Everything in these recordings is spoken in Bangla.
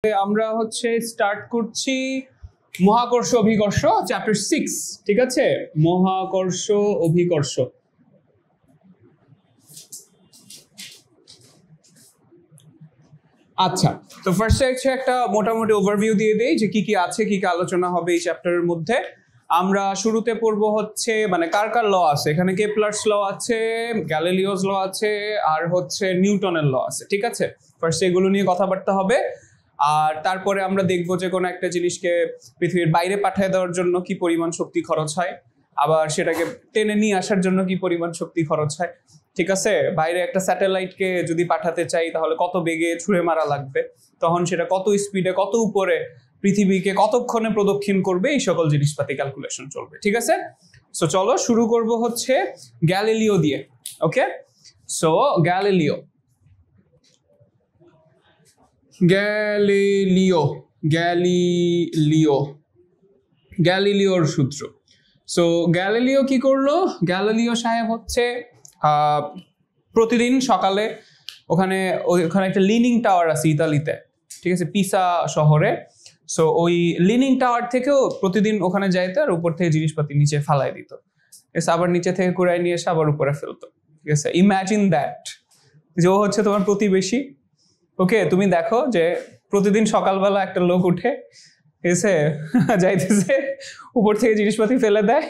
আমরা হচ্ছে স্টার্ট করছি মহাকর্ষ অভিকর্ষ চ্যাপ্টার 6, ঠিক আছে? মহাকর্ষ অভিকর্ষ। আচ্ছা, তো ফার্স্টে হচ্ছে একটা মোটামুটি ওভারভিউ দিয়ে দেই যে কি কি আছে, কি কি আলোচনা হবে এই চ্যাপ্টারের মধ্যে। আমরা শুরুতে পড়ব হচ্ছে মানে কার কার ল আছে এখানে। কেপলারস ল আছে, গ্যালিলিওস ল আছে, আর হচ্ছে নিউটনের ল আছে, ঠিক আছে? ফার্স্ট এগুলো নিয়ে কথাবার্তা হবে। আর তারপরে আমরা দেখবো যে কোনো একটা জিনিসকে পৃথিবীর বাইরে পাঠিয়ে দেওয়ার জন্য কি পরিমাণ শক্তি খরচ হয়, আবার সেটাকে টেনে নিয়ে আসার জন্য কি পরিমাণ শক্তি খরচ হয়, ঠিক আছে? বাইরে একটা স্যাটেলাইটকে যদি পাঠাতে চাই তাহলে কত বেগে ছুঁড়ে মারা লাগবে, তখন সেটা কত স্পিডে কত উপরে পৃথিবীকে কতক্ষণে প্রদক্ষিণ করবে, এই সকল জিনিসপাতি ক্যালকুলেশন চলবে, ঠিক আছে? সো চলো শুরু করব হচ্ছে গ্যালিলিও দিয়ে। ওকে, সো গ্যালিলিও গ্যালিলিওর সূত্র। সো গ্যালিলিও কি করলো? গ্যালিলিও সাহেব হচ্ছে প্রতিদিন সকালে ওখানে একটা লিনিং টাওয়ার আছে ইতালিতে, ঠিক আছে, পিসা শহরে। সো ওই লিনিং টাওয়ার থেকেও প্রতিদিন ওখানে যাইতো আর উপর থেকে জিনিসপাতি নিচে ফালাই দিত, আবার নিচে থেকে কুড়াই নিয়ে এসে আবার উপরে ফেলতো, ঠিক আছে? ইম্যাজিন দ্যাট, যে ও হচ্ছে তোমার প্রতিবেশী। ওকে, তুমি দেখো যে প্রতিদিন সকালবেলা একটা লোক উঠে এসে যাইতেছে, উপর থেকে জিনিসপাতি ফেলে দেয়,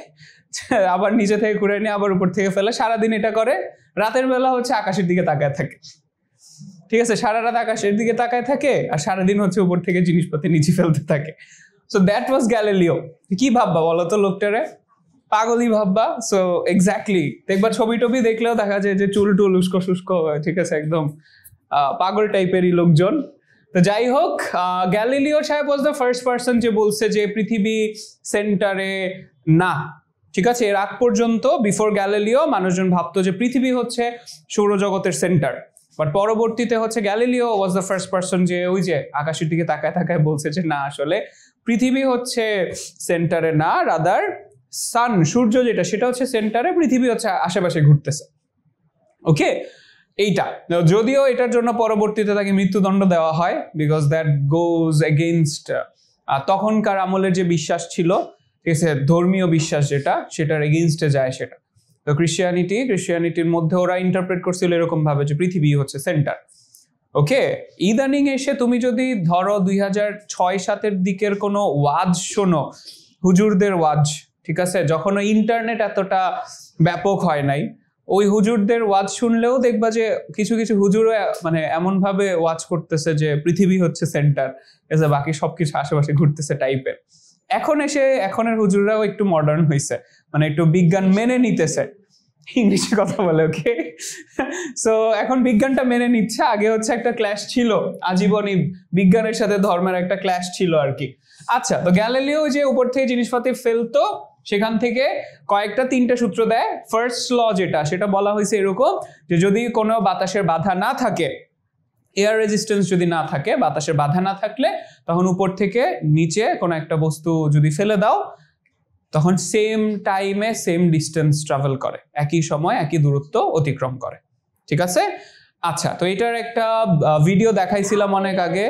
আবার নিচে থেকে কুড়ে নিয়ে আবার উপর থেকে ফেলে, সারাদিন এটা করে। রাতের বেলা হচ্ছে আকাশের দিকে তাকায় থাকে, ঠিক আছে? সারা রাত আকাশের দিকে তাকায় থাকে আর সারাদিন হচ্ছে উপর থেকে জিনিসপাতি নিচে ফেলতে থাকে। So that was Galileo. কি ভাববা বলো তো লোকটারে? পাগলই ভাববা। সো এক্স্যাক্টলি দেখবা ছবি টবি দেখলেও দেখা যায় যে চুল টুল উস্কো শুষ্ক, ঠিক আছে, একদম পাগল টাইপেরই লোকজন। তো যাই হোক, গ্যালিলিও সাহেব ওয়াজ দ্য ফার্স্ট পারসন যে বলছে যে পৃথিবী সেন্টারে না, ঠিক আছে? এর আগ পর্যন্ত বিফোর গ্যালিলিও মানুষজন ভাবতো যে পৃথিবী হচ্ছে সৌরজগতের সেন্টার, বাট পরবর্তীতে হচ্ছে Galileo was the first person যে ওই যে আকাশের দিকে তাকায় তাকায় বলছে যে না, আসলে পৃথিবী হচ্ছে সেন্টারে না, রাদার সান, সূর্য যেটা সেটা হচ্ছে সেন্টারে, পৃথিবী হচ্ছে আশেপাশে ঘুরতেছে। ওকে, এইটা যদিও এটার জন্য পরবর্তীতে তাকে মৃত্যুদণ্ড দেওয়া হয়, বিকজ দ্যাট গোজ এগেইনস্ট তখনকার আমলের যে বিশ্বাস ছিল, ঠিক আছে, ধর্মীয় বিশ্বাস যেটা, সেটার এগেইনস্টে যায় সেটা। তো ক্রিশ্চিয়ানিটির মধ্যে ওরা ইন্টারপ্রেট করছিল এরকম ভাবে যে পৃথিবী হচ্ছে সেন্টার। ওকে, ইদানিং এসে তুমি যদি ধরো 2006-07 দিকের কোনো ওয়াজ শোনো, হুজুরদের ওয়াজ, ঠিক আছে, যখন ইন্টারনেট এতটা ব্যাপক হয় নাই, ওই হুজুরদের ওয়াজ শুনলেও দেখবা যে কিছু কিছু হুজুরও মানে এমন ভাবে ওয়াজ করতেছে যে পৃথিবী হচ্ছে সেন্টার, এসে বাকি সবকিছু আশেপাশে ঘুরতেছে টাইপের। এখনের হুজুররাও একটু মডার্ন হয়েছে, মানে একটু বিজ্ঞান মেনে নিতেছে, ইংলিশে কথা বলে। ওকে, সো এখন বিজ্ঞানটা মেনে নিচ্ছে। আগে হচ্ছে একটা ক্ল্যাশ ছিল, আজীবনই বিজ্ঞানের সাথে ধর্মের একটা ক্ল্যাশ ছিল আর কি। আচ্ছা, তো গ্যালিলিও যে উপর থেকে জিনিসপাতি ফেলতো, সেখান থেকে কয়েকটা 3টে সূত্র দেয়। ফার্স্ট ল যেটা, সেটা বলা হয়েছে এরকম যে যদি কোনো বাতাসের বাধা না থাকে, এয়ার রেজিস্ট্যান্স যদি না থাকে, বাতাসের বাধা না থাকলে, তখন উপর থেকে নিচে কোনো একটা বস্তু যদি ফেলে দাও, তখন সেম টাইমে সেম ডিস্টেন্স ট্রাভেল করে, একই সময় একই দূরত্ব অতিক্রম করে, ঠিক আছে? আচ্ছা, তো এটার একটা ভিডিও দেখাইছিলাম অনেক আগে।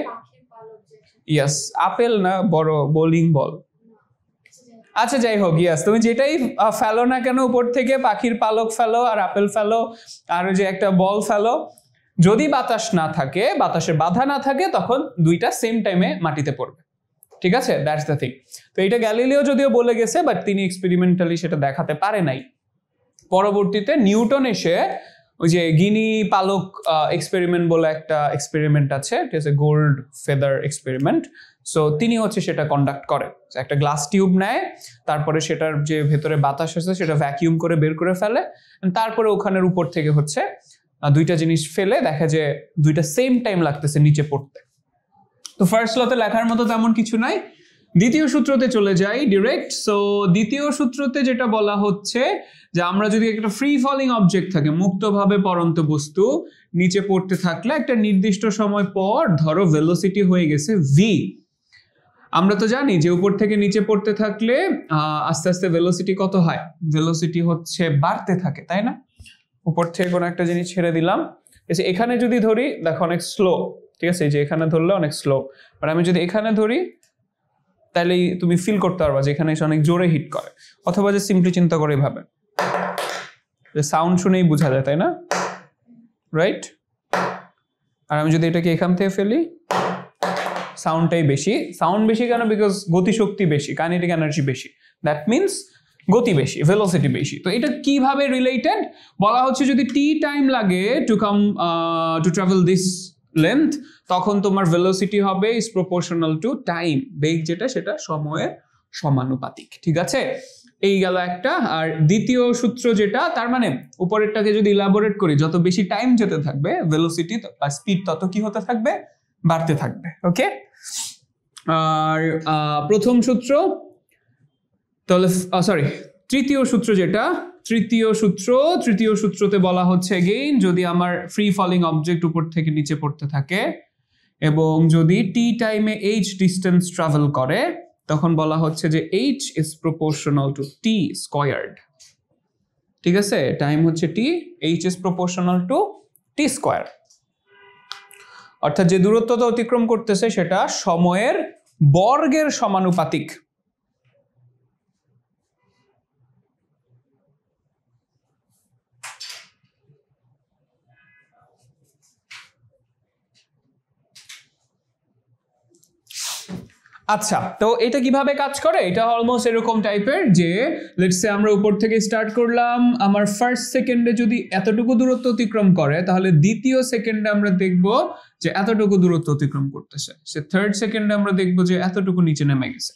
ইয়েস, আপেল না, বড় বোলিং বল। আচ্ছা, যাই হোক, ইয়াস, তুমি যেটাই ফেলো না কেন উপর থেকে, পাখির পালক ফেলো আর আপেল ফেলো আর যে একটা বল ফেলো, যদি বাতাস না থাকে, বাতাসের বাধা না থাকে, তখন দুইটা সেম টাইমে মাটিতে পড়বে, ঠিক আছে? That's the thing. তো এটা গ্যালিলিও যদিও বলে গেছে, বাট তিনি এক্সপেরিমেন্টালি সেটা দেখাতে পারে নাই। পরবর্তীতে নিউটন এসে ওই যে গিনি পালক এক্সপেরিমেন্ট বলে একটা এক্সপেরিমেন্ট আছে, ঠিক আছে, গোল্ড ফেদার এক্সপেরিমেন্ট। সো তিনি হচ্ছে সেটা কন্ডাক্ট করে, একটা গ্লাস টিউব নেয়, তারপরে সেটার যে ভেতরে বাতাস আছে সেটা ভ্যাকিউম করে বের করে ফেলে, তারপরে ওখানের উপর থেকে হচ্ছে দুইটা জিনিস ফেলে দেখা যে দুইটা সেম টাইম লাগতেছে নিচে পড়তে। তো ফার্স্ট লতে লেখার মতো তেমন কিছু নাই। দ্বিতীয় সূত্রতে চলে যাই ডিরেক্ট। সো দ্বিতীয় সূত্রতে যেটা বলা হচ্ছে যে আমরা যদি একটা ফ্রি ফলিং অবজেক্ট থাকে, মুক্তভাবে পড়ন্ত বস্তু, নিচে পড়তে থাকলে একটা নির্দিষ্ট সময় পর ধরো ভেলোসিটি হয়ে গেছে ভি। আমরা তো জানি যে উপর থেকে নিচে পড়তে থাকলে আস্তে আস্তে ভেলোসিটি কত হয়? ভেলোসিটি হচ্ছে বাড়তে থাকে, তাই না? উপর থেকে কোনো একটা জিনিস ছেড়ে দিলাম, এখানে যদি ধরি দেখো অনেক স্লো, ঠিক আছে, এই যে এখানে ধরলে অনেক স্লো, বাট আমি যদি এখানে ধরি তাহলে তুমি ফিল করতে পারবা যে এখানে এসে অনেক জোরে হিট করে। অথবা যে সিম্পলি চিন্তা করে ভাবে যে সাউন্ড শুনেই বোঝা যায়, তাই না? রাইট? আর আমি যদি এটাকে এখান থেকে ফেলি, সাউন্ডটাই বেশি। সাউন্ড বেশি কেন? বিকজ গতিশক্তি বেশি, কাইনেটিক এনার্জি বেশি, দ্যাট মিনস গতি বেশি, ভেলোসিটি বেশি। তো এটা কিভাবে রিলেটেড বলা হচ্ছে, যদি টি টাইম লাগে to come to travel this length, তখন তোমার ভেলোসিটি হবে ইজ প্রপোর্শনাল টু টাইম, বেগ যেটা সেটা সময়ের সমানুপাতিক। ঠিক আছে, এই গেল একটা। আর দ্বিতীয় সূত্র যেটা, তার মানে উপরেরটাকে যদি ইলাবোরেট করি, যত বেশি টাইম যেতে থাকবে ভেলোসিটি বা স্পিড তত কি হতে থাকবে? বাড়তে থাকবে। ওকে, আর প্রথম সূত্র তাহলে সরি তৃতীয় সূত্র যেটা, তৃতীয় সূত্রতে বলা হচ্ছে এগেইন, যদি আমার ফ্রি ফলিং অবজেক্ট উপর থেকে নিচে পড়তে থাকে এবং যদি টি টাইমে এইচ ডিস্টেন্স ট্রাভেল করে, তখন বলা হচ্ছে যে H is proportional to T squared. ঠিক আছে, টাইম হচ্ছে T, H is proportional to T square. অর্থাৎ যে দূরত্বটা অতিক্রম করতেছে সেটা সময়ের বর্গের সমানুপাতিক। আচ্ছা, তো এটা কিভাবে কাজ করে? এটা অলমোস্ট এরকম টাইপের যে লেটস সে আমরা উপর থেকে স্টার্ট করলাম, আমার ফার্স্ট সেকেন্ডে যদি এতটুকু দূরত্ব অতিক্রম করে, তাহলে দ্বিতীয় সেকেন্ডে আমরা দেখব যে এতটুকু দূরত্ব অতিক্রম করতেছে, সে থার্ড সেকেন্ডে আমরা দেখব যে এতটুকু নিচে নেমে গেছে।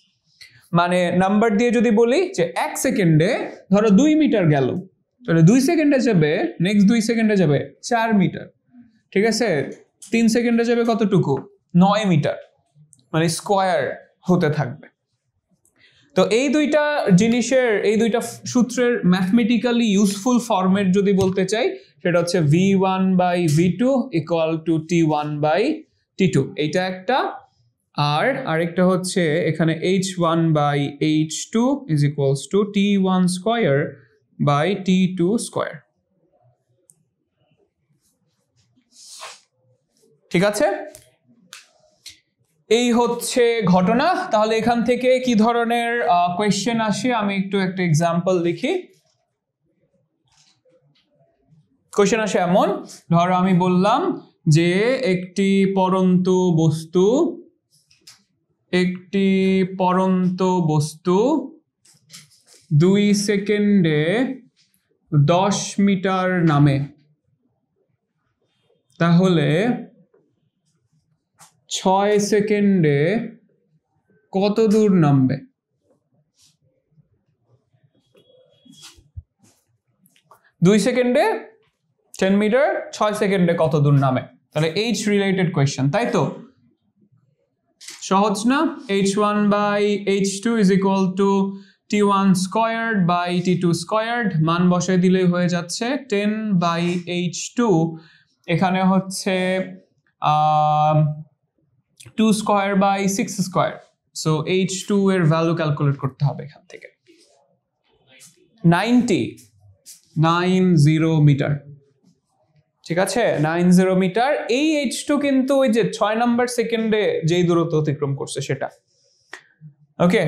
মানে নাম্বার দিয়ে যদি বলি যে 1 সেকেন্ডে ধরো 2 মিটার গেল, তাহলে 2 সেকেন্ডে যাবে, নেক্সট 2 সেকেন্ডে যাবে 4 মিটার। ঠিক আছে, 3 সেকেন্ডে যাবে কতটুকু? 9 মিটার, মানে স্কোয়ার হতে থাকবে। তো এই দুইটা জিনিসের, এই দুইটা সূত্রের ম্যাথমেটিক্যালি ইউজফুল ফরম্যাট যদি বলতে চাই, সেটা হচ্ছে v1/v2 ইকুয়াল টু t1/t2, এইটা একটা। আর আরেকটা হচ্ছে এখানে h1/h2 is equals to t1 square by t2 square. ঠিক আছে, এই হচ্ছে ঘটনা। তাহলে এখান থেকে কি ধরনের কোয়েশ্চেন আসে, আমি একটু একটা এক্সাম্পল লিখি। কোয়েশ্চেন আসে এমন, ধরো আমি বললাম যে একটি পড়ন্ত বস্তু 2 সেকেন্ডে 10 মিটার নামে, তাহলে 6 সেকেন্ডে কত দূর নামবে? 2 সেকেন্ডে 10 মিটার, 6 সেকেন্ডে কত দূর নামে? তাহলে এইচ রিলেটেড কোয়েশ্চেন, তাই তো? সহজ না? h1/h2 is equal to t1 squared by t2 squared, মান বসায় দিলেই হয়ে যাচ্ছে 10/h2। এখানে হচ্ছে 2 square by 6 square, so h2 এর ভ্যালু ক্যালকুলেট করতে হবে এখান থেকে। 90 মিটার। ঠিক আছে, 90 মিটার। এই h2 কিন্তু ওই যে 6 নাম্বার সেকেন্ডে যেই দূরত্ব অতিক্রম করছে সেটা। ওকে,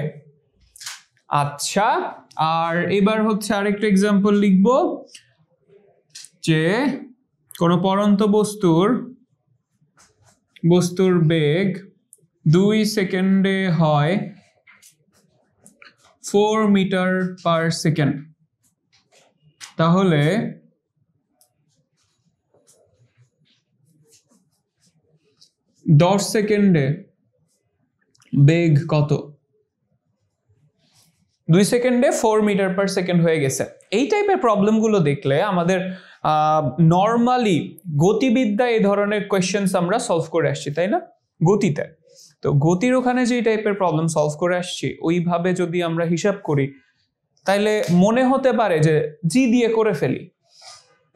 আচ্ছা, আর এবার হচ্ছে আরেকটা এক্সাম্পল লিখব, যে কোনো পড়ন্ত বস্তুর বেগ 2 সেকেন্ডে হয় 4 মিটার পার সেকেন্ড, তাহলে 10 সেকেন্ডে বেগ কত? 2 সেকেন্ডে 4 মিটার পার সেকেন্ড হয়ে গেছে। এই টাইপের প্রবলেমগুলো দেখলে আমাদের নর্মালি গতিবিদ্যা এই ধরনের কোয়েশ্চেন্স আমরা সলভ করে আসছি, তাই না? গতিতে তো গতির ওখানে যে টাইপের প্রবলেম সলভ করে আসছি, ওইভাবে যদি আমরা হিসাব করি তাইলে মনে হতে পারে যে জি দিয়ে করে ফেলি,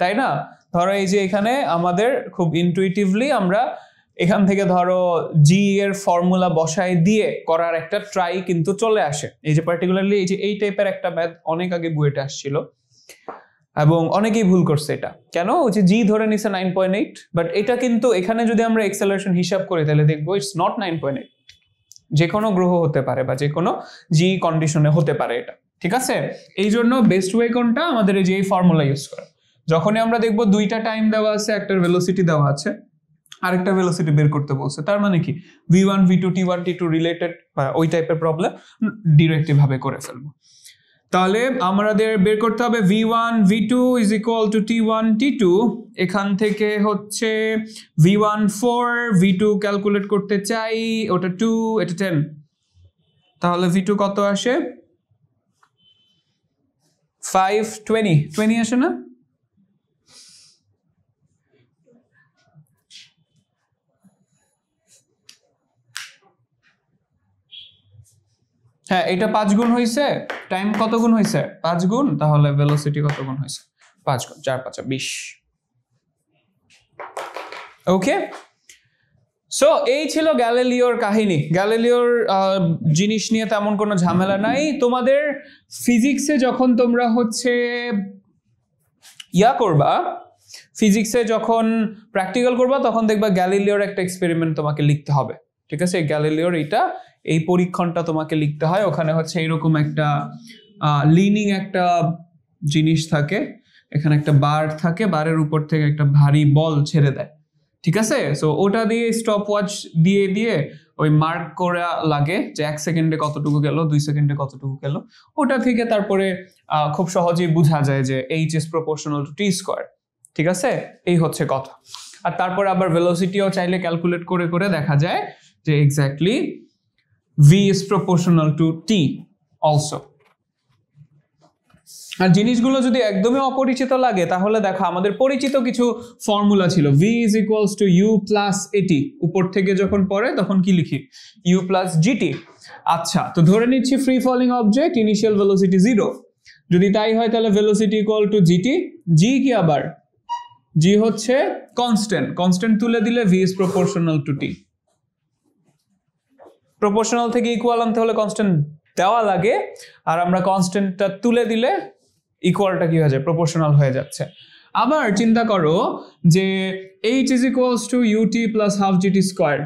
তাই না? ধরো এই যে এখানে আমাদের খুব ইনটুইটিভলি আমরা এখান থেকে ধরো জি এর ফর্মুলা বসায় দিয়ে করার একটা ট্রাই কিন্তু চলে আসে। এই যে পার্টিকুলারলি এই যে এই টাইপের একটা ম্যাথ অনেক আগে বইটা আসছিল, এবং অনেকেই ভুল করছে এটা। কেন? ওই যে জি ধরে নিছে 9.8, বাট এটা কিন্তু এখানে যদি আমরা এক্সেলারেশন হিসাব করি তাহলে দেখবো ইটস নট 9.8, যে কোনো গ্রহ হতে পারে বা যে কোনো জি কন্ডিশনে হতে পারে এটা, ঠিক আছে? এই জন্য বেস্ট ওয়ে কোনটা? আমাদের এই যে এই ফর্মুলা ইউজ করা। যখনই আমরা দেখবো দুইটা টাইম দেওয়া আছে, একটা ভেলোসিটি দেওয়া আছে, আরেকটা ভেলোসিটি বের করতে বলছে, তার মানে কি v1 v2 t1 t2 related ওই টাইপের প্রবলেম ডিরেক্টলি ভাবে করে ফেলবো। তাহলে আমাদের বের করতে হবে v1 v2 is equal to t1 t2। এখান থেকে হচ্ছে v1 4, v2 ক্যালকুলেট করতে চাই, ওটা 2, এটা 10, তাহলে v2 কত আসে? 5 20 আসে না? হ্যাঁ, এটা 5 গুণ হয়েছে, টাইম কত গুণ হয়েছে? 5 গুণ, তাহলে ভেলোসিটি কত গুণ হয়েছে? 5 গুণ, 4 5 20। ওকে, সো এই ছিল গ্যালিলিওর কাহিনী। গ্যালিলিওর জিনিস নিয়ে তেমন কোনো ঝামেলা নাই। তোমাদের ফিজিক্সে যখন তোমরা হচ্ছে করবা, ফিজিক্সে যখন প্র্যাকটিক্যাল করবা, তখন দেখবা গ্যালিলিওর একটা এক্সপেরিমেন্ট তোমাকে লিখতে হবে, ঠিক আছে? গ্যালিলিওর এই পরীক্ষণটা তোমাকে লিখতে হয়। ওখানে হচ্ছে এরকম একটা লিনিং একটা জিনিস থাকে, এখানে একটা বার থাকে, বারের উপর থেকে একটা ভারী বল ছেড়ে দেয়, ঠিক আছে? সো ওটা দিয়ে স্টপ ওয়াচ দিয়ে দিয়ে ওই মার্ক করা লাগে যে 1 সেকেন্ডে কতটুকু গেল, 2 সেকেন্ডে কতটুকু গেল। ওটা থেকে তারপরে খুব সহজেই বোঝা যায় যে h is proportional to t square, ঠিক আছে? এই হচ্ছে কথা। আর তারপর আবার ভেলোসিটিও চাইলে ক্যালকুলেট করে করে দেখা যায় যে exactly v is proportional to t also। আর জিনিসগুলো যদি একদমই অপরিচিত লাগে তাহলে দেখো আমাদের পরিচিত কিছু ফর্মুলা ছিল, v is equals to u plus at, উপর থেকে যখন পড়ে তখন কি লিখি? u plus gt। আচ্ছা, তো ধরে নিচ্ছি free falling object, initial velocity 0, যদি তাই হয় তাহলে velocity equal to gt। g কি আবার? g হচ্ছে কনস্ট্যান্ট, কনস্ট্যান্ট তুলে দিলে v is proportional to t। Proportional থেকে ইকুয়াল আনতে হলে কনস্ট্যান্ট দেওয়া লাগে, আর আমরা কনস্ট্যান্টটা তুলে দিলে ইকুয়ালটা কি হয়ে যায়? প্রপোর্শনাল হয়ে যাচ্ছে। আবার চিন্তা করো যে h is equals to ut plus half gt square,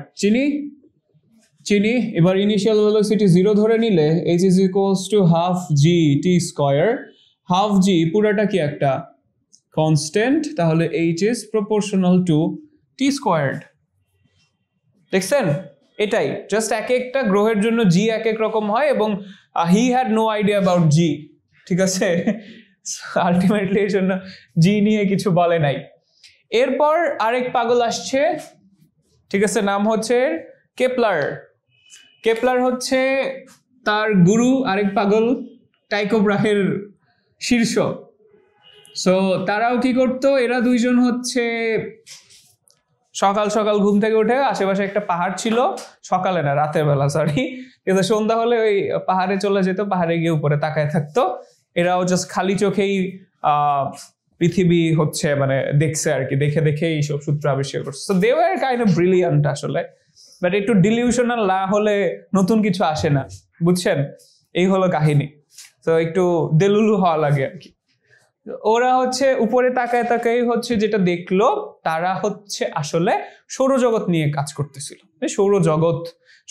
চিনি। এবার ইনিশিয়াল ভেলোসিটি 0 ধরে নিলে h is equals to half gt square, half g পুরোটা কি একটা কনস্ট্যান্ট, তাহলে h is proportional to t squared. দেখছেন? এটাই জাস্ট এক একটা গ্রহের জন্য জি এক এক রকম হয়, এবং he had no idea about G, ঠিক আছে? আলটিমেটলি এর জন্য জি নিয়ে কিছু বলে নাই। এরপর আরেক পাগল আসছে, ঠিক আছে? নাম হচ্ছে কেপলার। কেপলার হচ্ছে তার গুরু, আরেক পাগল টাইকো ব্রাহের শীর্ষ। সো তারাও কি করতো? এরা দুইজন হচ্ছে সকাল সকাল ঘুম থেকে উঠে, আশেপাশে একটা পাহাড় ছিল, সকালে না রাতের বেলা সরি, কিন্তু সন্ধ্যা হলে ওই পাহাড়ে চলে যেত, পাহাড়ে গিয়ে উপরে তাকায় থাকতো। এরাও জাস্ট খালি চোখেই পৃথিবী হচ্ছে মানে দেখছে আর কি, দেখে দেখে এইসব সূত্র আবিষ্কার করছে। So they were kind of brilliant আসলে, বাট একটু ডিলিউশনাল না হলে নতুন কিছু আসে না, বুঝছেন? এই হলো কাহিনী। তো একটু দেলুলু হওয়া লাগে আর কি। ওরা হচ্ছে উপরে তাকায় তাকায় হচ্ছে যেটা দেখলো, তারা হচ্ছে আসলে সৌরজগৎ নিয়ে কাজ করতেছিল।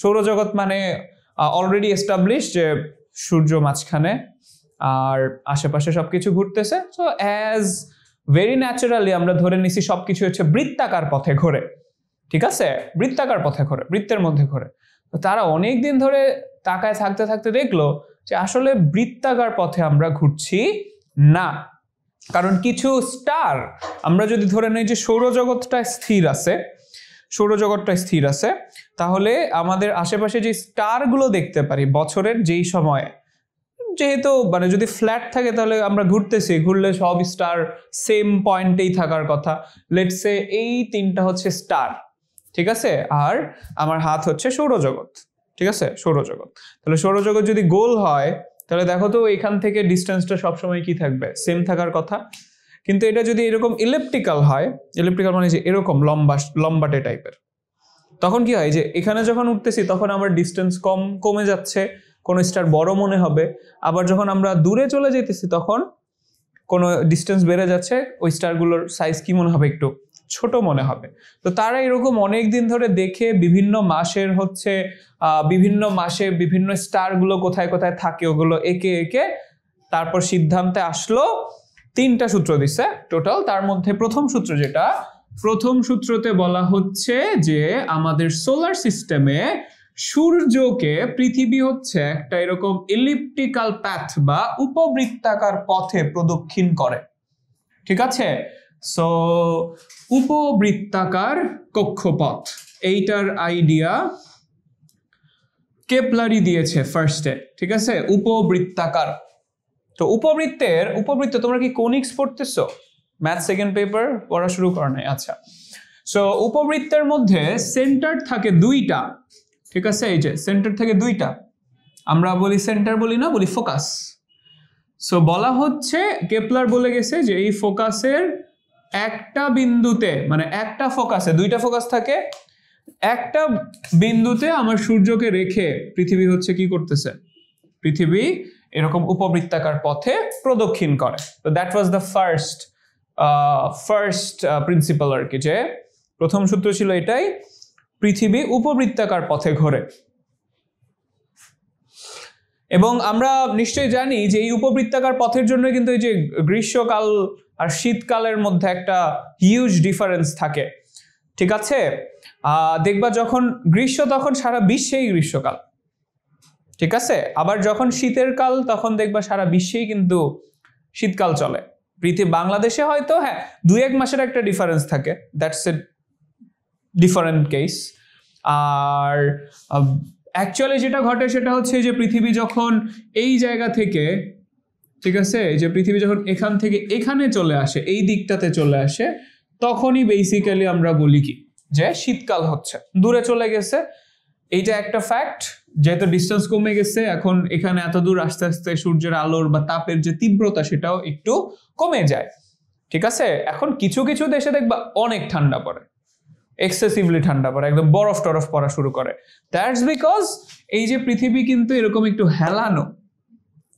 সৌরজগৎ মানে অলরেডি এস্টাবলিশ যে সূর্য মাঝখানে আর আশেপাশে সবকিছু ঘুরতেছে। সো অ্যাজ ভেরি ন্যাচারালি আমরা ধরে নিছি সবকিছু হচ্ছে বৃত্তাকার পথে ঘোরে, ঠিক আছে? বৃত্তাকার পথে ঘোরে, বৃত্তের মধ্যে ঘোরে। তো তারা অনেকদিন ধরে তাকায় থাকতে থাকতে দেখলো যে আসলে বৃত্তাকার পথে আমরা ঘুরছি না। কারণ কিছু স্টার, আমরা যদি ধরে নেই যে সৌরজগৎটা স্থির আছে, তাহলে আমাদের আশেপাশে যে স্টারগুলো দেখতে পারি বছরের যেই সময়ে, যেহেতু মানে যদি ফ্ল্যাট থাকে তাহলে আমরা ঘুরলে সব স্টার সেম পয়েন্টেই থাকার কথা। লেটস সে এই 3টা হচ্ছে স্টার, ঠিক আছে? আর আমার হাত হচ্ছে সৌরজগৎ, ঠিক আছে? সৌরজগৎ, তাহলে সৌরজগৎ যদি গোল হয় তাহলে দেখো তো এখান থেকে ডিস্টেন্সটা সবসময় কি থাকবে? সেম থাকার কথা। কিন্তু এটা যদি এরকম ইলেপটিক্যাল হয়, ইলেপটিক্যাল মানে যে এরকম লম্বাটে টাইপের, তখন কি হয় যে এখানে যখন উঠতেছি তখন আমার ডিস্টেন্স কমে যাচ্ছে, কোন স্টার বড় মনে হবে। আবার যখন আমরা দূরে চলে যেতেছি তখন কোনো ডিস্টেন্স বেড়ে যাচ্ছে ওই স্টারগুলোর সাইজ কি মনে হবে, একটু ছোট মনে হবে। তো তারা এরকম অনেক দিন ধরে দেখে বিভিন্ন মাসে বিভিন্ন স্টারগুলো কোথায় কোথায় থাকে ওগুলো একে একে তারপর সিদ্ধান্তে আসলো 3টা সূত্র দিছে টোটাল। তার মধ্যে প্রথম সূত্রতে বলা হচ্ছে যে আমাদের সোলার সিস্টেমে সূর্যকে পৃথিবী হচ্ছে একটা এরকম ইলিপ্টিক্যাল প্যাথ বা উপবৃত্তাকার পথে প্রদক্ষিণ করে, ঠিক আছে। সো উপবৃত্তাকার কক্ষপথ এইটার আইডিয়া কেপলারই দিয়েছে ফার্স্টে, ঠিক আছে। উপবৃত্তাকার, তো উপবৃত্ত তোমরা কি কোনিক্স পড়তেছো? ম্যাথ সেকেন্ড পেপার পড়া শুরু করা নাই? আচ্ছা, সো উপবৃত্তের মধ্যে সেন্টার থাকে 2টা, ঠিক আছে। এই যে সেন্টার থেকে 2টা, আমরা বলি সেন্টার বলি না, বলি ফোকাস। সো বলা হচ্ছে কেপলার বলে গেছে যে এই ফোকাসের একটা বিন্দুতে, মানে একটা ফোকাসে 2টা ফোকাস থাকে, একটা বিন্দুতে আমার সূর্যকে রেখে পৃথিবী হচ্ছে কি করতেছে, পৃথিবী এরকম উপবৃত্তাকার পথে প্রদক্ষিণ করে। তো that was the first principle আর কি, যে প্রথম সূত্র ছিল এটাই, পৃথিবী উপবৃত্তাকার পথে ঘোরে। এবং আমরা নিশ্চয়ই জানি যে এই উপবৃত্তাকার পথের জন্য কিন্তু এই যে গ্রীষ্মকাল আর শীতকালের মধ্যে একটা হিউজ ডিফারেন্স থাকে, ঠিক আছে। দেখবা যখন গ্রীষ্ম তখন সারা বিশ্বেই গ্রীষ্মকাল, ঠিক আছে। আবার যখন শীতের কাল তখন দেখবা সারা বিশ্বেই কিন্তু শীতকাল চলে। বাংলাদেশে হয়তো 2-1 মাসের একটা ডিফারেন্স থাকে, দ্যাটস এ ডিফারেন্ট কেস। আর অ্যাকচুয়ালি যেটা ঘটে সেটা হচ্ছে যে পৃথিবী যখন এই জায়গা থেকে, ঠিক আছে, যে পৃথিবী যখন এখান থেকে এখানে চলে আসে, এই দিকটাতে চলে আসে, তখনই বেসিক্যালি আমরা বলি কি যে শীতকাল হচ্ছে, দূরে চলে গেছে। এইটা একটা ফ্যাক্ট, যেহেতু ডিস্টেন্স কমে গেছে, এখন এখানে এত দূর আস্তে আস্তে সূর্যের আলোর বা তাপের যে তীব্রতা সেটাও একটু কমে যায়, ঠিক আছে। এখন কিছু কিছু দেশে দেখবা অনেক ঠান্ডা পড়ে, এক্সেসিভলি ঠান্ডা পড়ে, একদম বরফ টরফ পড়া শুরু করে। দ্যাটস বিকজ এই যে পৃথিবী কিন্তু এরকম একটু হেলানো,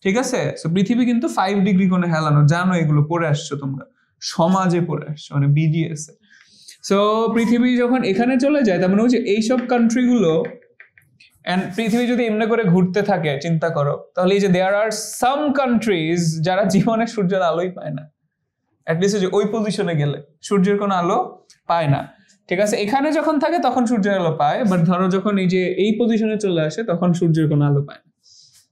ঠিক আছে। সো পৃথিবী কিন্তু 5 ডিগ্রি কোণে হেলানো, জানো এগুলো পড়ে আসছো তোমরা, সমাজে পড়ে আসছো, মানে বিডিএস এ। সো পৃথিবী যখন এখানে চলে যায়, তার মানে হচ্ছে এইসব কান্ট্রিগুলো, এন্ড পৃথিবী যদি এমনি করে ঘুরতে থাকে, চিন্তা করো, তাহলে এই যে দেয়ার আর সাম কান্ট্রিজ যারা জীবনে সূর্যের আলোই পায় না, অ্যাটলিস্ট যে ওই পজিশনে গেলে সূর্যের কোনো আলো পায় না, ঠিক আছে। এখানে যখন থাকে তখন সূর্যের আলো পায়, বাট ধরো যখন এই যে এই পজিশনে চলে আসে তখন সূর্যের কোনো আলো পায় না।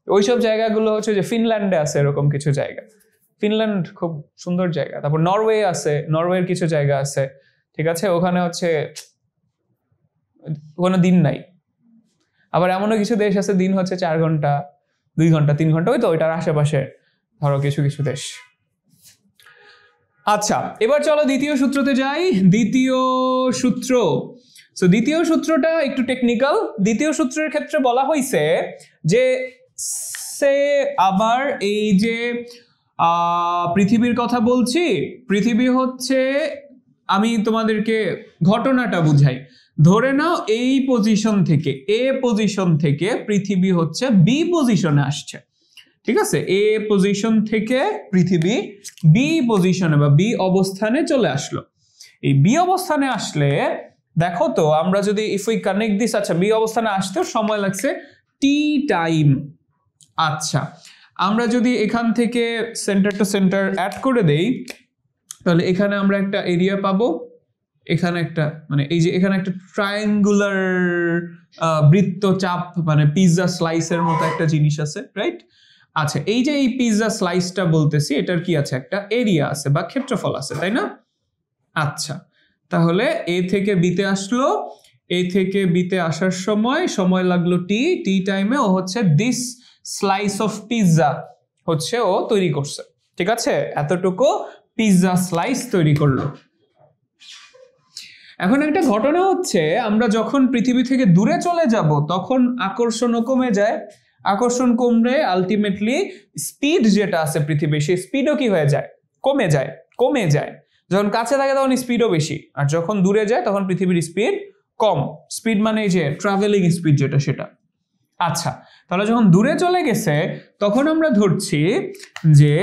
ওইসব জায়গাগুলো হচ্ছে যে ফিনল্যান্ডে আছে এরকম কিছু জায়গা, ফিনল্যান্ড খুব সুন্দর জায়গা। তারপর নরওয়ে আছে, নরওয়ের কিছু জায়গা আছে, ঠিক আছে, ওখানে হচ্ছে কোনো দিন নাই। আবার এমনও কিছু দেশ আছে দিন হচ্ছে 4 ঘন্টা, 2 ঘন্টা, 3 ঘন্টা, ওই তো ওইটার আশেপাশে ধরো কিছু কিছু দেশ। আচ্ছা, এবার চলো দ্বিতীয় সূত্রতে যাই। দ্বিতীয় সূত্রটা একটু টেকনিক্যাল। দ্বিতীয় সূত্রের ক্ষেত্রে বলা হয়েছে যে আবার এই যে পৃথিবীর কথা বলছি, পৃথিবী হচ্ছে, আমি তোমাদেরকে ঘটনাটা বুঝাই। ধরে নাও এই পজিশন থেকে, এ পজিশন থেকে পৃথিবী হচ্ছে বি পজিশনে আসছে, ঠিক আছে। এ পজিশন থেকে পৃথিবী বি পজিশনে বা বি অবস্থানে চলে আসলো। এই বি অবস্থানে আসলে দেখো তো, আমরা যদি ইফ উই কানেক্ট দিস, আচ্ছা বি অবস্থানে আসতেও সময় লাগছে টি টাইম। আচ্ছা, আমরা যদি এখান থেকে সেন্টার টু সেন্টার অ্যাড করে দেই, তাহলে এখানে আমরা একটা এরিয়া পাবো, এখানে একটা, মানে এই যে এখানে একটা ট্রায়াঙ্গুলার বৃত্তচাপ, মানে পিৎজা স্লাইসের মতো একটা জিনিস আছে, রাইট। আচ্ছা, এই যে এই পিৎজা স্লাইসটা বলতেছি, এটার কি আছে, একটা এরিয়া আছে বা ক্ষেত্রফল আছে, তাই না? আচ্ছা, তাহলে এ থেকে বিতে আসলো, এ থেকে বিতে আসার সময় লাগলো টি টাইমে ও হচ্ছে দিস স্লাইস অফ পিৎজা হচ্ছে ও তৈরি করছে, ঠিক আছে। এতটুকু পিৎজা স্লাইস তৈরি করলো। এখন একটা ঘটনা হচ্ছে, আমরা যখন পৃথিবী থেকে দূরে চলে যাব তখন আকর্ষণও কমে যায়। আকর্ষণ কমলে আলটিমেটলি স্পিড যেটা আছে পৃথিবীর, সেই স্পিডও কি হয়ে যায়, কমে যায়। যখন কাছে থাকে তখন স্পিডও বেশি, আর যখন দূরে যায় তখন পৃথিবীর স্পিড কম। স্পিড মানে এই যে ট্রাভেলিং স্পিড যেটা, সেটা। আচ্ছা, তাহলে যখন দূরে চলে গেছে তখন আমরা ধরছি যে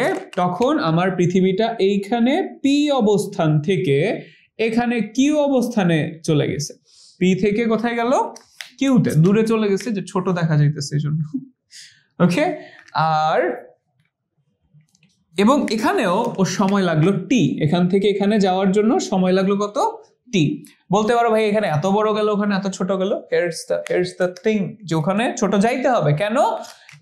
তখন আমার পৃথিবীটা এইখানে পি অবস্থান থেকে এখানে কিউ অবস্থানে চলে গেছে। পি থেকে কোথায় গেল? কিউতে, দূরে চলে গেছে, যে ছোট দেখা যাইতেছে এই জন্য। ওকে, আর এবং এখানেও ওর সময় লাগলো টি, এখান থেকে এখানে যাওয়ার জন্য সময় লাগলো কত? টি। বলতে পারো ভাই এখানে এত বড় গেল ওখানে এত ছোট গেল, হেয়ারস দ্য থিং, যে ওখানে ছোট যাইতে হবে কেন?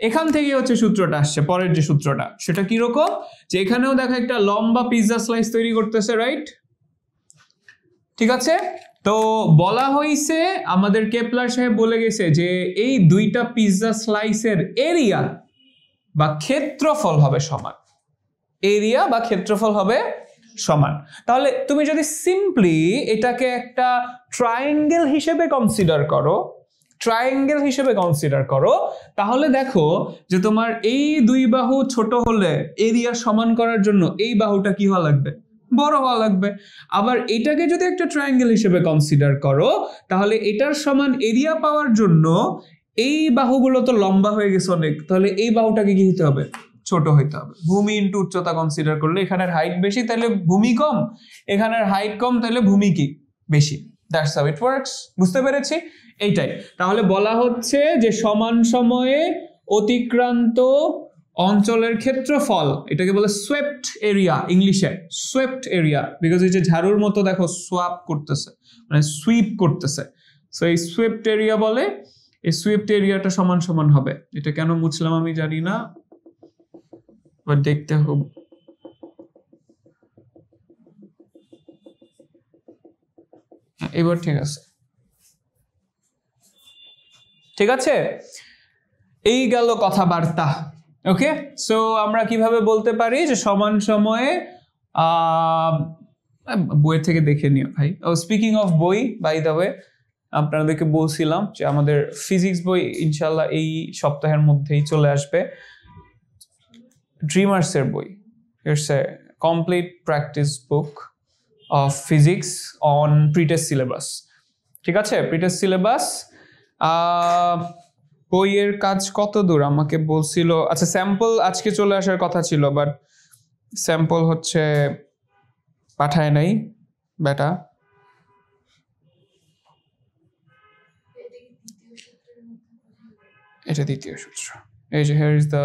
এখান থেকে হচ্ছে সূত্রটা আসছে, পরের যে সূত্রটা সেটা কি রকম, যে এখানেও দেখো একটা লম্বা পিৎজা স্লাইস তৈরি করতেছে, রাইট? ঠিক আছে, তো বলা হয়েছে আমাদের কেপলার সাহেব বলে গেছে যে এই দুইটা পিৎজা স্লাইসের এরিয়া বা ক্ষেত্রফল হবে সমান, এরিয়া বা ক্ষেত্রফল হবে সমান। তাহলে তুমি যদি সিম্পলি এটাকে একটা ট্রায়াঙ্গেল হিসেবে কনসিডার করো, তাহলে দেখো যে তোমার এই দুই বাহু ছোট হলে এরিয়া সমান করার জন্য এই বাহুটা কি হওয়া লাগবে? বড় হওয়া লাগবে। আবার এটাকে যদি একটা ট্রায়াঙ্গেল হিসেবে কনসিডার করো, তাহলে এটার সমান এরিয়া পাওয়ার জন্য এই বাহুগুলো তো লম্বা হয়ে গেছে অনেক, তাহলে এই বাহুটাকে কি হতে হবে? ছোট হইতে হবে। ভূমি ইনটু উচ্চতা কনসিডার করলে এখানের হাইট বেশি তাহলে ভূমি কম, এখানের হাইট কম তাহলে ভূমি কি বেশি। That's how it works. বুঝতে পেরেছি? এইটাই তাহলে বলা হচ্ছে যে সমান সময়ে অতিক্রান্ত অঞ্চলের ক্ষেত্রফল, এটাকে বলে সোয়েপ্ট এরিয়া, ইংলিশে সোয়েপ্ট এরিয়া, বিকজ এই যে ঝাড়ুর মতো দেখো সোয়াপ করতেছে, মানে সুইপ করতেছে, সো এই সোয়েপ্ট এরিয়া বলে। এই সোয়েপ্ট এরিয়াটা সমান সমান হবে, এটা কেন মুছলাম আমি জানি না, দেখতে হবে। এবার ঠিক আছে, ঠিক আছে, এই গেল কথাবার্তা। ওকে, সো আমরা কিভাবে বলতে পারি যে সমান সময়ে বইয়ের থেকে দেখে নিও ভাই। স্পিকিং অফ বই, বাই দ্য ওয়ে আপনাদেরকে বলছিলাম যে আমাদের ফিজিক্স বই ইনশাল্লাহ এই সপ্তাহের মধ্যেই চলে আসবে। ড্রিমার্সের বই, it's a complete practice book of physics on pretest syllabus. ঠিক আছে, প্রিটেস্ট সিলেবাস। বইয়ের কাজ কত দূর আমাকে বলছিল, আচ্ছা স্যাম্পল আজকে চলে আসার কথা ছিল, বাট স্যাম্পল হচ্ছে পাঠায় নাই বেটা। এটা দ্বিতীয় সূত্র, এই যে হিয়ার ইজ দ্য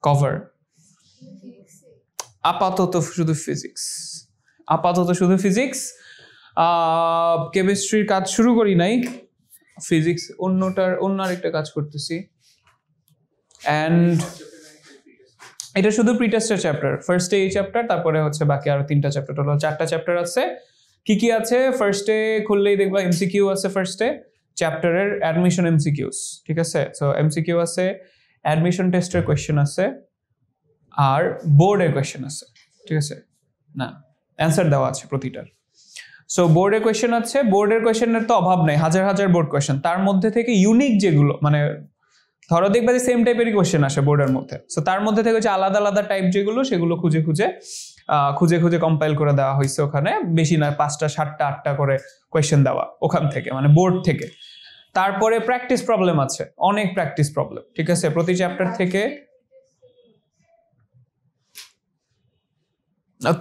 কভার। আপাতত শুধু ফিজিক্স, কেমিস্ট্রির কাজ শুরু করি নাই, ফিজিক্স অন্য আরেকটা কাজ করতেছি। অ্যান্ড এটা শুধু প্রিটেস্টের চ্যাপ্টার, ফার্স্টে এই চ্যাপ্টার, তারপরে হচ্ছে বাকি আরো 3টা চ্যাপ্টার, হলো 4টা চ্যাপ্টার আছে। কি আছে ফার্স্টে খুললেই দেখবা এমসিকিউ আছে ফার্স্টে চ্যাপ্টারের, অ্যাডমিশন এমসিকিউস। ঠিক আছে, সো এমসিকিউ আছে, অ্যাডমিশন টেস্টের কোয়েশ্চেন আছে, আর বোর্ডের কোয়েশ্চেন আছে। ঠিক আছে, না অ্যান্সার দেওয়া আছে প্রতিটার। সো বোর্ডের কোয়েশ্চেন আছে, বোর্ডের কোয়েশ্চেনের তো অভাব নেই, হাজার হাজার বোর্ড কোয়েশ্চেন, তার মধ্যে থেকে ইউনিক যেগুলো, মানে ধরো দেখবা যে সেম টাইপেরই কোয়েশ্চেন আসে বোর্ডের মধ্যে, সো তার মধ্যে থেকে হচ্ছে আলাদা আলাদা টাইপ যেগুলো, সেগুলো খুঁজে খুঁজে কম্পাইল করে দেওয়া হয়েছে ওখানে। বেশি না, 5টা 7টা 8টা করে কোয়েশ্চেন দেওয়া ওখান থেকে, মানে বোর্ড থেকে। তারপরে প্র্যাকটিস প্রবলেম আছে, অনেক প্র্যাকটিস প্রবলেম। ঠিক আছে, প্রতি চ্যাপ্টার থেকে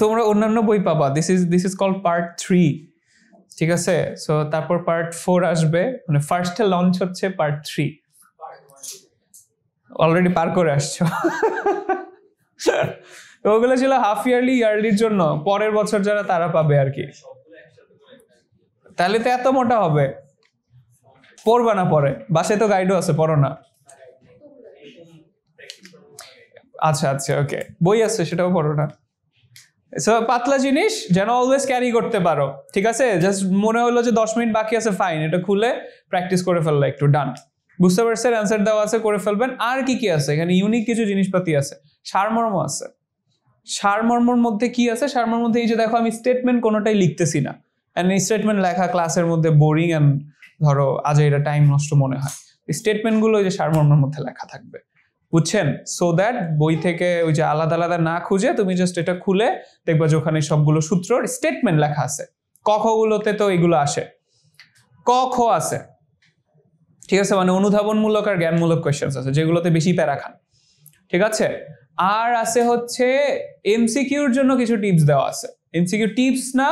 তোমরা অন্যান্য বই পাবা, দিস ইজ কল্ড পার্ট 3। ঠিক আছে, সো তারপর পার্ট 4 আসবে, মানে ফার্স্টে লঞ্চ হচ্ছে পার্ট 3, অলরেডি পার করে আসছো। তো ওগুলো ছিল হাফ ইয়ারলির জন্য, পরের বছর যারা তারা পাবে আর কি। তাহলে তো এত মোটা হবে, পড়বা না পরে, বাসায় তো গাইডও আছে, পড়ো না। আচ্ছা ওকে, বই আছে সেটাও পড়ো না। সো পাতলা জিনিস যেন অলওয়েজ ক্যারি করতে পারো। ঠিক আছে, জাস্ট মনে হলো যে 10 মিনিট বাকি আছে, ফাইন, এটা খুলে প্র্যাকটিস করে ফেললে একটু, ডান। বুঝতে পারছেন, অ্যান্সার দেওয়া আছে, করে ফেলবেন। আর কি আছে এখানে? ইউনিক কিছু জিনিসপাতি আছে, সারমর্ম আছে। সারমর্মর মধ্যে কি আছে? সারমর্মর মধ্যে এই যে দেখো, আমি স্টেটমেন্ট কোনোটাই লিখতেছি না, এন্ড স্টেটমেন্ট লেখা ক্লাসের মধ্যে বোরিং এন্ড ধরো আজ এটা টাইম নষ্ট মনে হয়। স্টেটমেন্ট গুলো ওই যে সারমর্মের মধ্যে লেখা থাকবে, বুঝছেন? সো দ্যাট বই থেকে ওই যে আলাদা আলাদা না খুঁজে তুমি জাস্ট এটা খুলে দেখবা যে ওখানে সবগুলো সূত্র স্টেটমেন্ট লেখা আছে। ক খ গুলোতে তো এগুলো আসে, ক খ আছে, ঠিক আছে, মানে অনুধাবনমূলক আর জ্ঞানমূলক কোয়েশ্চেন আছে যেগুলোতে বেশি প্যারা খান। ঠিক আছে, আর আছে হচ্ছে এমসিকিউর জন্য কিছু টিপস দেওয়া আছে। এমসিকিউ টিপস না,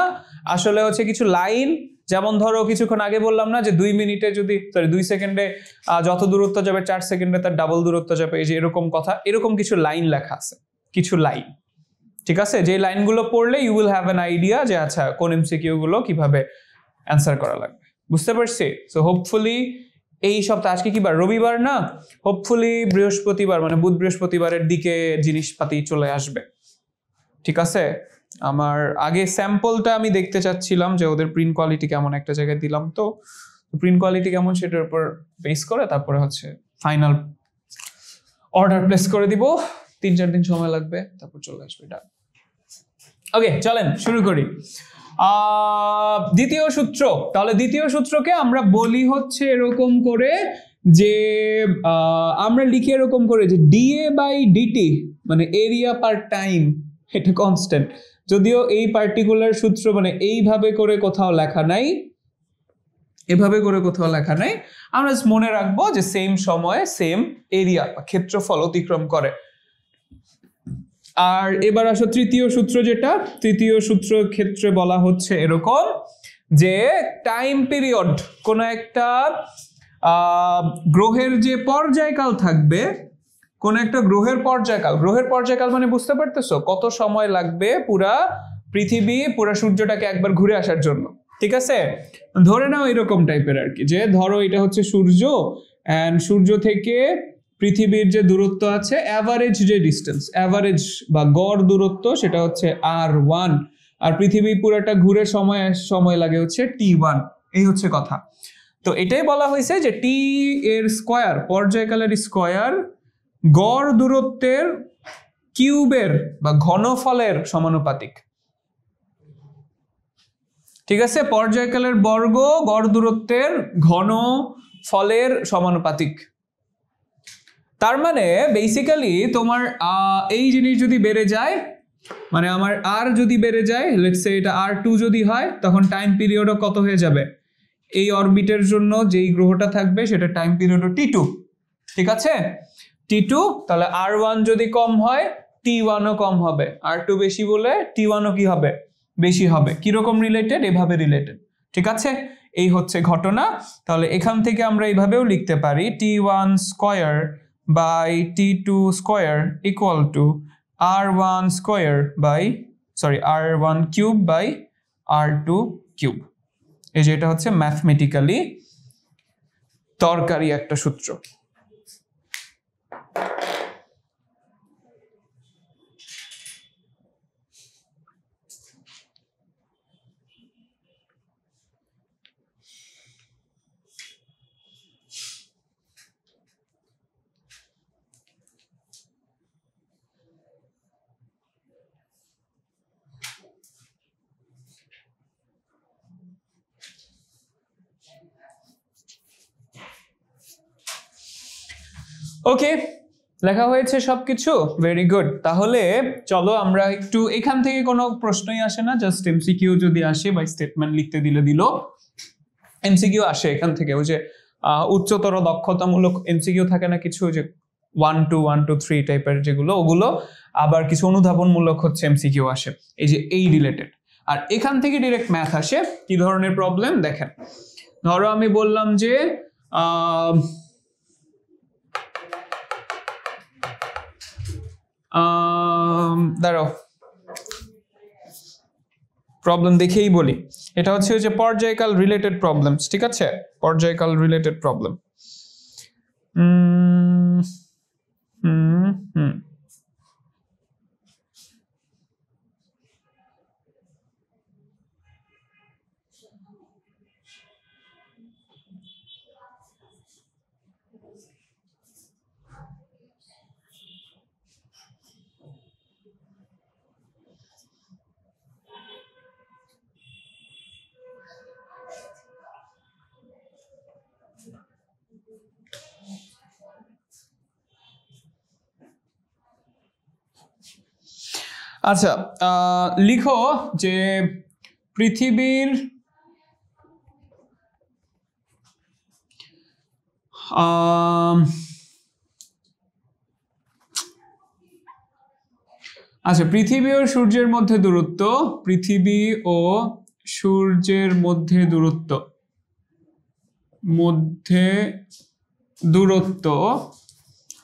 আসলে হচ্ছে কিছু লাইন, যেমন ধরো কিছুক্ষণ আগে বললাম না যে 2 মিনিটে যদি 2 সেকেন্ডে যত দূরত্ব যাবে 4 সেকেন্ডে তার ডাবল দূরত্ব যাবে, এই যে এরকম কথা, এরকম কিছু লাইন লেখা আছে, কিছু লাইন। ঠিক আছে, যে লাইনগুলো পড়লে you will have an idea যে আচ্ছা কোন এমসিকিউ গুলো কিভাবে অ্যান্সার করা লাগবে। বুঝতে পারছি? সো হোপফুলি এই সপ্তাহ, আজকে কি বার? রবিবার না, হোপফুলি বৃহস্পতিবার মানে বুধ বৃহস্পতিবারের দিকে জিনিসপাতি চলে আসবে। ঠিক আছে, আমার আগে স্যাম্পলটা আমি দেখতে চাচ্ছিলাম যে ওদের প্রিন্ট কোয়ালিটি কেমন, একটা জায়গায় দিলাম, তো প্রিন্ট কোয়ালিটি কেমন সেটার উপর বেস করে তারপরে হচ্ছে ফাইনাল অর্ডার প্লেস করে দিব। 3-4 দিন সময় লাগবে, তারপর চলে আসবে এটা। ওকে, চলেন শুরু করি। দ্বিতীয় সূত্র, তাহলে দ্বিতীয় সূত্রকে আমরা বলি হচ্ছে এরকম করে যে আমরা লিখি এরকম করে যে ডিএ বাই ডিটি মানে এরিয়া পার টাইম, এটা কনস্ট্যান্ট। যদিও এই পার্টিকুলার সূত্র মানে এইভাবে করে কোথাও লেখা নাই, এভাবে করে কোথাও লেখা নাই, আমরা মনে রাখবো যে সেম সময়ে সেম এরিয়া বা ক্ষেত্রফল অতিক্রম করে। আর এবার আসো তৃতীয় সূত্র, যেটা তৃতীয় সূত্র ক্ষেত্রে বলা হচ্ছে এরকম যে টাইম পিরিয়ড, কোন একটা গ্রহের যে পর্যায়কাল থাকবে, কোন একটা গ্রহের পর্যায়কাল, গ্রহের পর্যায়কাল মানে বুঝতে পারতেছো কত সময় লাগবে পুরা পৃথিবী পুরা সূর্যটাকে একবার ঘুরে আসার জন্য। ঠিক আছে, ধরে নাও এরকম টাইপের আর কি, যে ধরো এটা হচ্ছে সূর্য, এন্ড সূর্য থেকে পৃথিবীর যে দূরত্ব আছে, অ্যাভারেজ যে ডিস্টেন্স, অ্যাভারেজ বা গড় দূরত্ব, সেটা হচ্ছে r1, আর পৃথিবী পুরাটা ঘুরে সময় লাগে হচ্ছে t1। এই হচ্ছে কথা। তো এটাই বলা হয়েছে যে টি এর স্কয়ার, পর্যায়কালের স্কয়ার গড় দূরত্বের কিউবের বা ঘনফলের সমানুপাতিক। ঠিক আছে, পর্যায়কালের বর্গ গড় দূরত্বের ঘনফলের সমানুপাতিক। তার মানে বেসিক্যালি তোমার এই জিনিস যদি বেড়ে যায়, মানে আমার আর যদি বেড়ে যায়, লেটস সে এটা r2 যদি হয়, তখন টাইম পিরিয়ডও কত হয়ে যাবে? এই অরবিটের জন্য যেই গ্রহটা থাকবে সেটা টাইম পিরিয়ডও t2। ঠিক আছে, t2, তাহলে r1 যদি কম হয় t1ও কম হবে, r2 বেশি বলে t1ও কি হবে? বেশি হবে। কিরকম রিলেটেড? এভাবে রিলেটেড। ঠিক আছে, এই হচ্ছে ঘটনা। তাহলে এখান থেকে আমরা এইভাবেও লিখতে পারি t1 square by t2 square equal to r1 square by r1 cube by r2 cube. এই যে এটা হচ্ছে ম্যাথমেটিক্যালি দরকারি একটা সূত্র। ওকে, লেখা হয়েছে সবকিছু, ভেরি গুড। তাহলে চলো আমরা একটু, এখান থেকে কোনো প্রশ্নই আসে না, জাস্ট এমসিকিউ যদি আসে বা স্টেটমেন্ট লিখতে দিল। এমসিকিউ আসে এখান থেকে, ওই যে উচ্চতর দক্ষতামূলক এমসিকিউ থাকে না কিছু, যে 1 2 1 2 3 টাইপের যেগুলো, ওগুলো আবার কিছু অনুধাবনমূলক হচ্ছে এমসিকিউ আসে, এই যে এই রিলেটেড। আর এখান থেকে ডিরেক্ট ম্যাথ আসে। কি ধরনের প্রবলেম দেখেন, ধরো আমি বললাম যে দাঁড়াও, প্রবলেম দেখেই বলি। এটা হচ্ছে যে পর্যায়কাল রিলেটেড প্রবলেমস। ঠিক আছে, পর্যায়কাল রিলেটেড প্রবলেম। আচ্ছা, লিখো যে পৃথিবীর আচ্ছা, পৃথিবী ও সূর্যের মধ্যে দূরত্ব, পৃথিবী ও সূর্যের মধ্যে দূরত্ব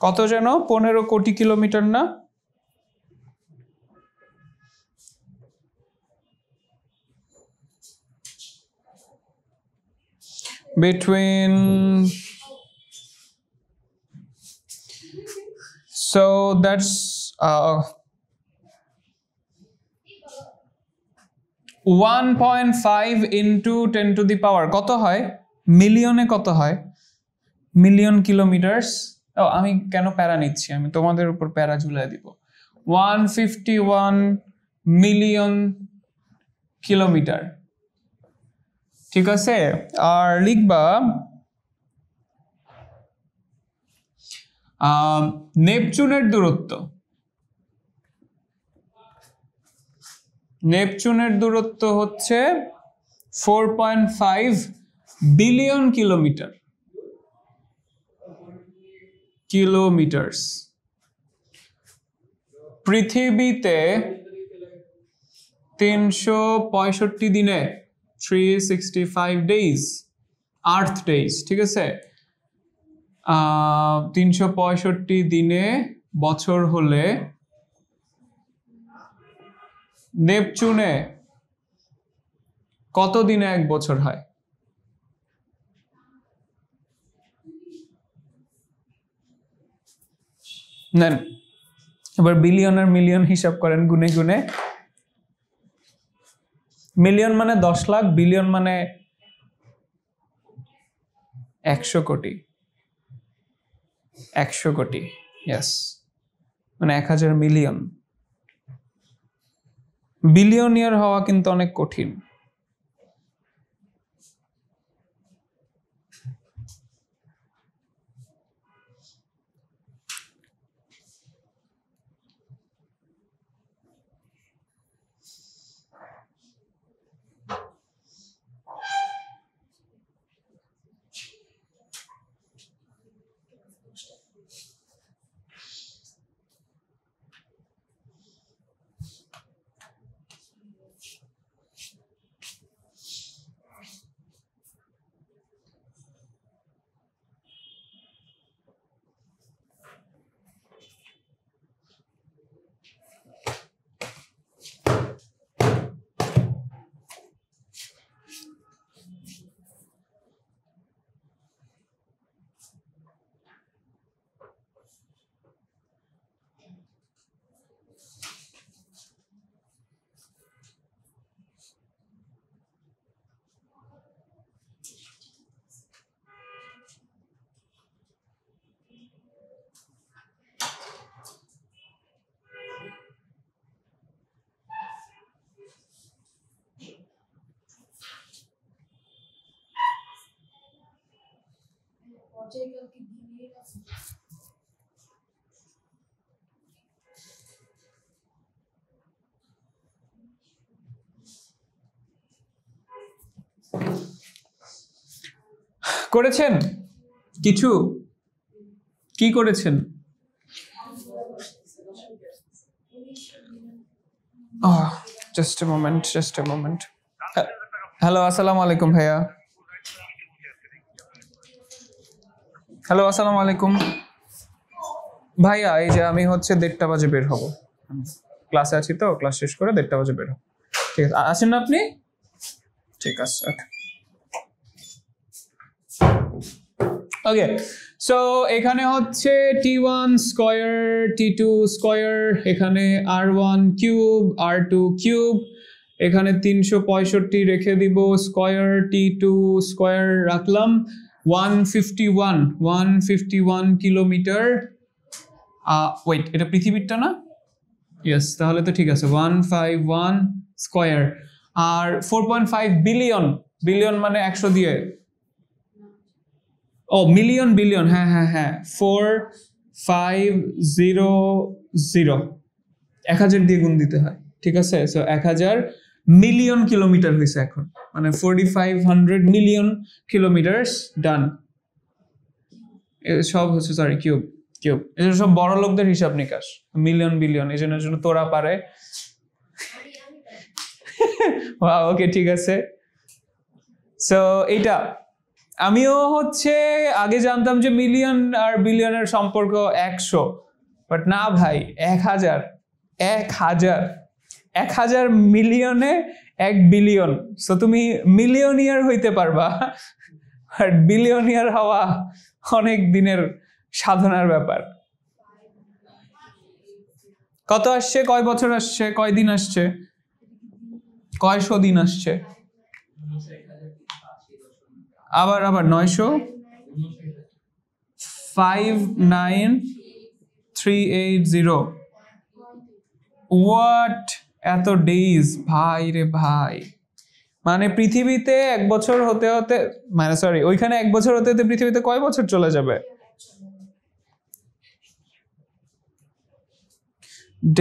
কত যেন? 15 কোটি কিলোমিটার না? Between, so that's 1.5 into 10 to the power কত হয়? মিলিয়নে কত হয়? Million kilometres. ও, আমি কেন প্যারা নিচ্ছি, আমি তোমাদের উপর প্যারা ঝুলাই দিব। 151 মিলিয়ন কিলোমিটার, ঠিক আছে? আর লিখবা নেপচুনের দূরত্ব। নেপচুনের দূরত্ব হচ্ছে 4.5 বিলিয়ন কিলোমিটার্স। পৃথিবীতে 365 দিনে 365 days, আর্থ ডেজ, ঠিক আছে? 365 দিনে বছর হলে নেপচুনে কত দিনে এক বছর হয়? নেন, এবার বিলিয়ন আর মিলিয়ন হিসাব করেন গুনে গুনে। মিলিয়ন মানে 10 লাখ, বিলিয়ন মানে 100 কোটি। 100 কোটি, ইয়েস, মানে 1000 মিলিয়ন। বিলিয়নিয়ার হওয়া কিন্তু অনেক কঠিন। করেছেন কিছু? কি করেছেন? Just a moment. হ্যালো, আসসালামু আলাইকুম ভাইয়া। হ্যালো, আসসালামু আলাইকুম ভাইয়া। এই যে আমি হচ্ছে 1:30 বাজে বের হব, ক্লাসে আছি তো, ক্লাস শেষ করে 1:30 বাজে বের হব। ঠিক আছে, আসেন না আপনি? ঠিক আছে, ওকে। সো এখানে হচ্ছে T1 স্কয়ার, T2 স্কয়ার, এখানে R1 কিউব, R2 কিউব, এখানে 365 রেখে দিব স্কয়ার, T2 স্কয়ার রাখলাম, 151 কিলোমিটার। ওয়েট, এটা পৃথিবীরটা না? ইয়েস, তাহলে তো ঠিক আছে, 151 স্কয়ার। আর 4.5 বিলিয়ন, বিলিয়ন মানে 100 দিয়ে, ও মিলিয়ন বিলিয়ন, হ্যাঁ 4500, 1000 দিয়ে গুণ দিতে হয়, ঠিক আছে? সো 1000 মিলিয়ন কিলোমিটার হয়েছে এখন, মানে 4500 মিলিয়ন কিলোমিটার। ডান। সব হচ্ছে সরি কিউব কিউব, এগুলো সব বড় লোকদের হিসাব নিকাশ, মিলিয়ন বিলিয়ন, এই জন্য তোরা পারে। ওকে ঠিক আছে। সো এইটা আমিও হচ্ছে আগে জানতাম যে মিলিয়ন আর বিলিয়নের সম্পর্ক 100, বাট না ভাই 1000 1000 মিলিয়নে 1 বিলিয়ন। সো তুমি মিলিয়নিয়ার হইতে পারবা, আর বিলিয়নিয়ার হওয়া অনেক দিনের সাধনার ব্যাপার। কত আসছে, কয় বছর আসছে, কয় দিন আসছে, কয়শো দিন আসছে, আবার 900 59380 হোয়াট, এত ডেজ ভাই রে ভাই। মানে পৃথিবীতে 1 বছর হতে হতে, মানে সরি ওইখানে 1 বছর হতে হতে পৃথিবীতে কয় বছর চলে যাবে?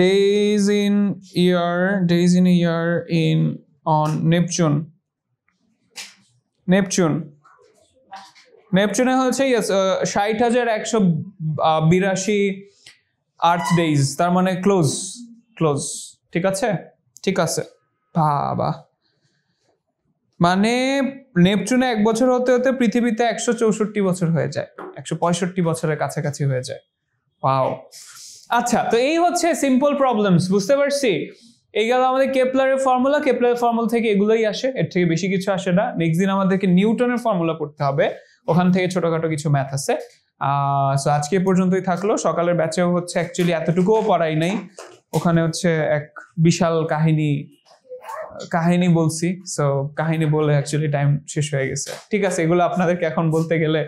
days in year in on নেপচুনে হচ্ছে 60,182 আর্থ ডেজ, তার মানে ক্লোজ। ঠিক আছে বাবা, মানে নেপচুনে 1 বছর হতে হতে পৃথিবীতে 164 বছর হয়ে যায়, 165 বছরের কাছাকাছি হয়ে যায়। ওয়াও। আচ্ছা, তো এই হচ্ছে সিম্পল প্রবলেমস, বুঝতে পারছি। এই গেল আমাদের কেপলারের ফর্মুলা থেকে এগুলোই আসে, এর থেকে বেশি কিছু আসে না। নেক্সট দিন আমাদেরকে নিউটনের ফর্মুলা পড়তে হবে, ওখান থেকে ছোটখাটো কিছু ম্যাথ আছে। সো আজকে পর্যন্তই থাকলো। সকালের ব্যাচেও হচ্ছে অ্যাকচুয়ালি এতটুকুও পড়াই নাই, ওখানে হচ্ছে এক বিশাল কাহিনী বলছি। সো কাহিনী বলে অ্যাকচুয়ালি টাইম শেষ হয়ে গেছে। ঠিক আছে, এগুলো আপনাদেরকে এখন বলতে গেলে